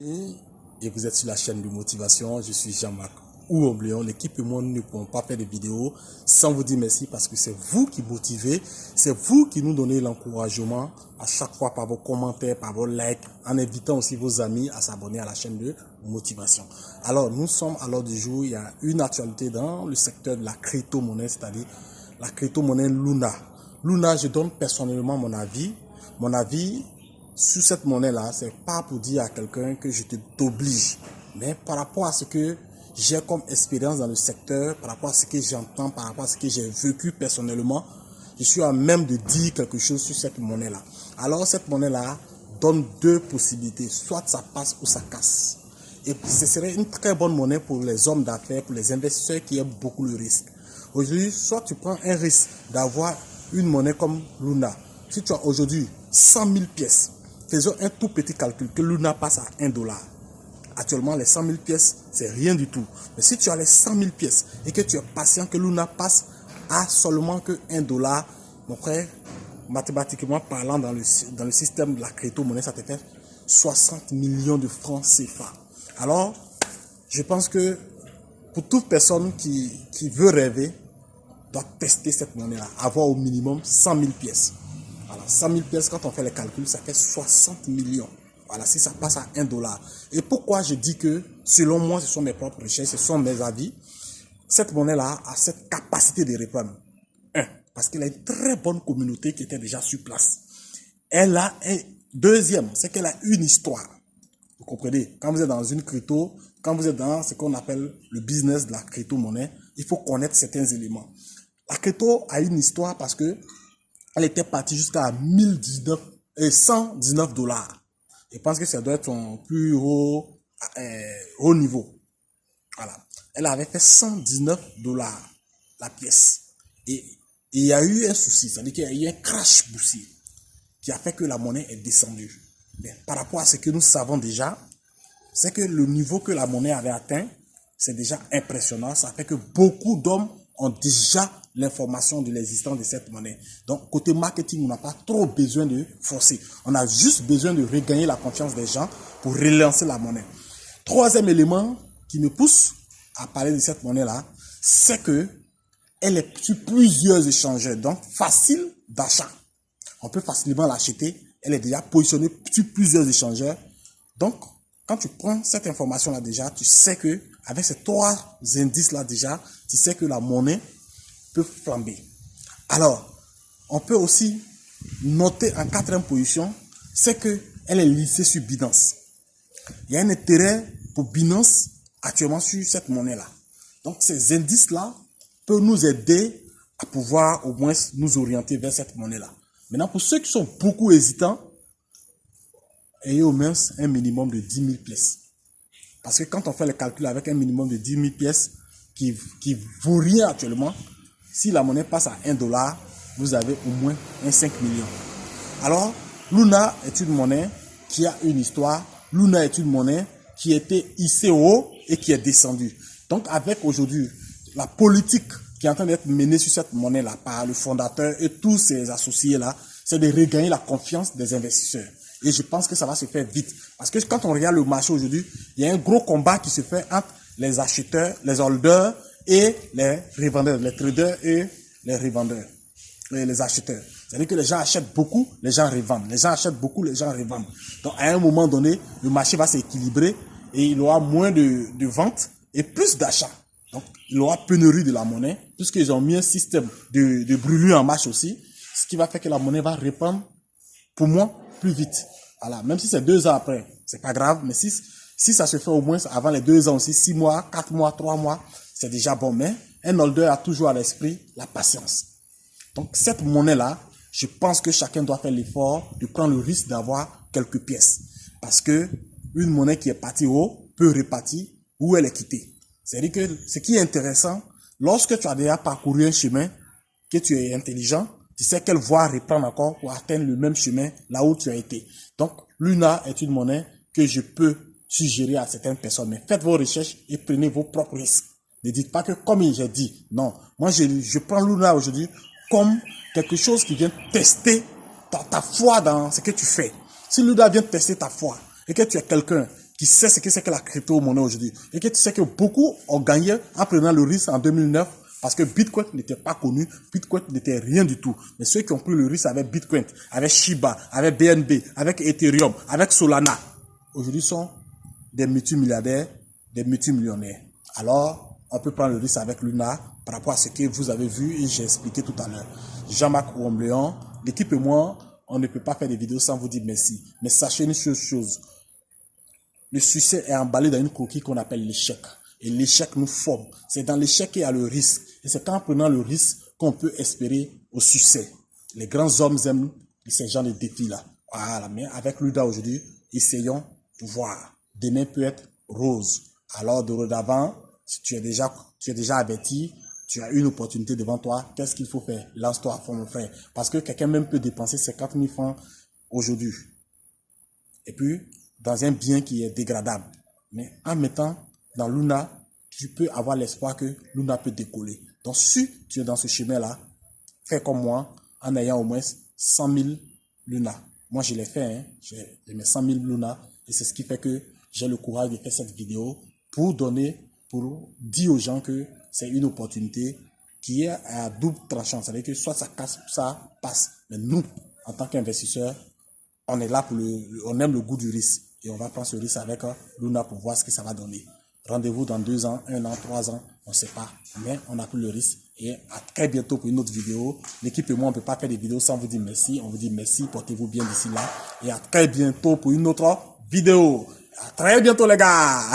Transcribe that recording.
Et vous êtes sur la chaîne de motivation, je suis Jean-Marc Ouomblion. L'équipe et moi ne pouvons pas faire de vidéos sans vous dire merci parce que c'est vous qui motivez, c'est vous qui nous donnez l'encouragement à chaque fois par vos commentaires, par vos likes, en invitant aussi vos amis à s'abonner à la chaîne de motivation. Alors nous sommes à l'ordre du jour, il y a une actualité dans le secteur de la crypto-monnaie, c'est-à-dire la crypto-monnaie Luna. Luna, je donne personnellement mon avis. Mon avis sur cette monnaie-là, c'est pas pour dire à quelqu'un que je t'oblige, mais par rapport à ce que j'ai comme expérience dans le secteur, par rapport à ce que j'entends, par rapport à ce que j'ai vécu personnellement, je suis à même de dire quelque chose sur cette monnaie-là. Alors, cette monnaie-là donne deux possibilités, soit ça passe ou ça casse. Et ce serait une très bonne monnaie pour les hommes d'affaires, pour les investisseurs qui aiment beaucoup le risque. Aujourd'hui, soit tu prends un risque d'avoir une monnaie comme Luna. Si tu as aujourd'hui 100 000 pièces, faisons un tout petit calcul, que Luna passe à 1 dollar. Actuellement, les 100 000 pièces, c'est rien du tout. Mais si tu as les 100 000 pièces et que tu es patient que Luna passe à seulement que 1 dollar, mon frère, mathématiquement parlant, dans le système de la crypto-monnaie, ça te fait 60 millions de francs CFA. Alors, je pense que pour toute personne qui veut rêver, doit tester cette monnaie-là, avoir au minimum 100 000 pièces. Voilà, 100 000 pièces, quand on fait les calculs, ça fait 60 millions. Voilà, si ça passe à 1 dollar. Et pourquoi je dis que, selon moi, ce sont mes propres recherches, ce sont mes avis, cette monnaie-là a cette capacité de répondre. Un, parce qu'elle a une très bonne communauté qui était déjà sur place. Elle a un deuxième, c'est qu'elle a une histoire. Vous comprenez? Quand vous êtes dans une crypto, quand vous êtes dans ce qu'on appelle le business de la crypto-monnaie, il faut connaître certains éléments. La crypto a une histoire parce que elle était partie jusqu'à 119 dollars. Je pense que ça doit être son plus haut niveau. Voilà. Elle avait fait 119 dollars la pièce. Et il y a eu un souci, c'est-à-dire qu'il y a eu un crash boursier qui a fait que la monnaie est descendue. Mais par rapport à ce que nous savons déjà, c'est que le niveau que la monnaie avait atteint, c'est déjà impressionnant. Ça fait que beaucoup d'hommes ont déjà l'information de l'existence de cette monnaie. Donc, côté marketing, on n'a pas trop besoin de forcer. On a juste besoin de regagner la confiance des gens pour relancer la monnaie. Troisième élément qui me pousse à parler de cette monnaie-là, c'est que elle est sur plusieurs échangeurs, donc facile d'achat. On peut facilement l'acheter. Elle est déjà positionnée sur plusieurs échangeurs. Donc, quand tu prends cette information-là déjà, tu sais que avec ces trois indices-là déjà, tu sais que la monnaie peut flamber. Alors, on peut aussi noter en quatrième position, c'est qu'elle est listée sur Binance. Il y a un intérêt pour Binance actuellement sur cette monnaie-là. Donc, ces indices-là peuvent nous aider à pouvoir au moins nous orienter vers cette monnaie-là. Maintenant, pour ceux qui sont beaucoup hésitants, ayez au moins un minimum de 10 000 pièces. Parce que quand on fait le calcul avec un minimum de 10 000 pièces qui vaut rien actuellement, si la monnaie passe à 1 dollar, vous avez au moins un 5 millions. Alors, Luna est une monnaie qui a une histoire. Luna est une monnaie qui était hissée haut et qui est descendue. Donc, avec aujourd'hui la politique qui est en train d'être menée sur cette monnaie-là par le fondateur et tous ses associés-là, c'est de regagner la confiance des investisseurs. Et je pense que ça va se faire vite. Parce que quand on regarde le marché aujourd'hui, il y a un gros combat qui se fait entre les acheteurs, les holders et les revendeurs, les traders et les revendeurs, et les acheteurs. C'est-à-dire que les gens achètent beaucoup, les gens revendent. Les gens achètent beaucoup, les gens revendent. Donc, à un moment donné, le marché va s'équilibrer et il aura moins de ventes et plus d'achats. Donc, il aura pénurie de la monnaie, puisqu'ils ont mis un système de brûlure en marche aussi, ce qui va faire que la monnaie va répandre, pour moi, plus vite. Voilà. Même si c'est 2 ans après, c'est pas grave, mais si ça se fait au moins avant les 2 ans aussi, 6 mois, 4 mois, 3 mois, c'est déjà bon. Mais un holder a toujours à l'esprit la patience. Donc, cette monnaie-là, je pense que chacun doit faire l'effort de prendre le risque d'avoir quelques pièces. Parce que une monnaie qui est partie haut peut repartir où elle est quittée. C'est-à-dire que ce qui est intéressant, lorsque tu as déjà parcouru un chemin, que tu es intelligent, tu sais quelle voie reprendre encore pour atteindre le même chemin là où tu as été. Donc, Luna est une monnaie que je peux suggérer à certaines personnes. Mais faites vos recherches et prenez vos propres risques. Ne dites pas que comme j'ai dit, non. Moi, je prends Luna aujourd'hui comme quelque chose qui vient tester ta foi dans ce que tu fais. Si Luna vient tester ta foi et que tu es quelqu'un qui sait ce que c'est que la crypto-monnaie aujourd'hui. Et que tu sais que beaucoup ont gagné en prenant le risque en 2009 parce que Bitcoin n'était pas connu, Bitcoin n'était rien du tout. Mais ceux qui ont pris le risque avec Bitcoin, avec Shiba, avec BNB, avec Ethereum, avec Solana, aujourd'hui sont des multimilliardaires, des multimillionnaires. Alors, on peut prendre le risque avec Luna par rapport à ce que vous avez vu et j'ai expliqué tout à l'heure. Jean-Marc Ouambléon, l'équipe et moi, on ne peut pas faire des vidéos sans vous dire merci. Mais sachez une chose, le succès est emballé dans une coquille qu'on appelle l'échec. Et l'échec nous forme. C'est dans l'échec qu'il y a le risque. Et c'est en prenant le risque qu'on peut espérer au succès. Les grands hommes aiment ces genres de défis-là. Voilà, mais avec Luna aujourd'hui, essayons de voir. Demain peut être rose. Alors, dorénavant, si tu es déjà averti, tu as une opportunité devant toi, qu'est-ce qu'il faut faire? Lance-toi à fond, mon frère. Parce que quelqu'un même peut dépenser 50 000 francs aujourd'hui. Et puis, dans un bien qui est dégradable. Mais en mettant dans Luna, tu peux avoir l'espoir que Luna peut décoller. Donc, si tu es dans ce chemin-là, fais comme moi, en ayant au moins 100 000 Luna. Moi, je l'ai fait, hein. J'ai mes 100 000 Luna. Et c'est ce qui fait que j'ai le courage de faire cette vidéo pour dire aux gens que c'est une opportunité qui est à double tranchant. C'est-à-dire que soit ça casse, ça passe. Mais nous, en tant qu'investisseurs, on est là on aime le goût du risque. Et on va prendre ce risque avec Luna pour voir ce que ça va donner. Rendez-vous dans 2 ans, 1 an, 3 ans, on ne sait pas. Mais on a pris le risque. Et à très bientôt pour une autre vidéo. L'équipe et moi, on ne peut pas faire des vidéos sans vous dire merci. On vous dit merci, portez-vous bien d'ici là. Et à très bientôt pour une autre vidéo. À très bientôt les gars.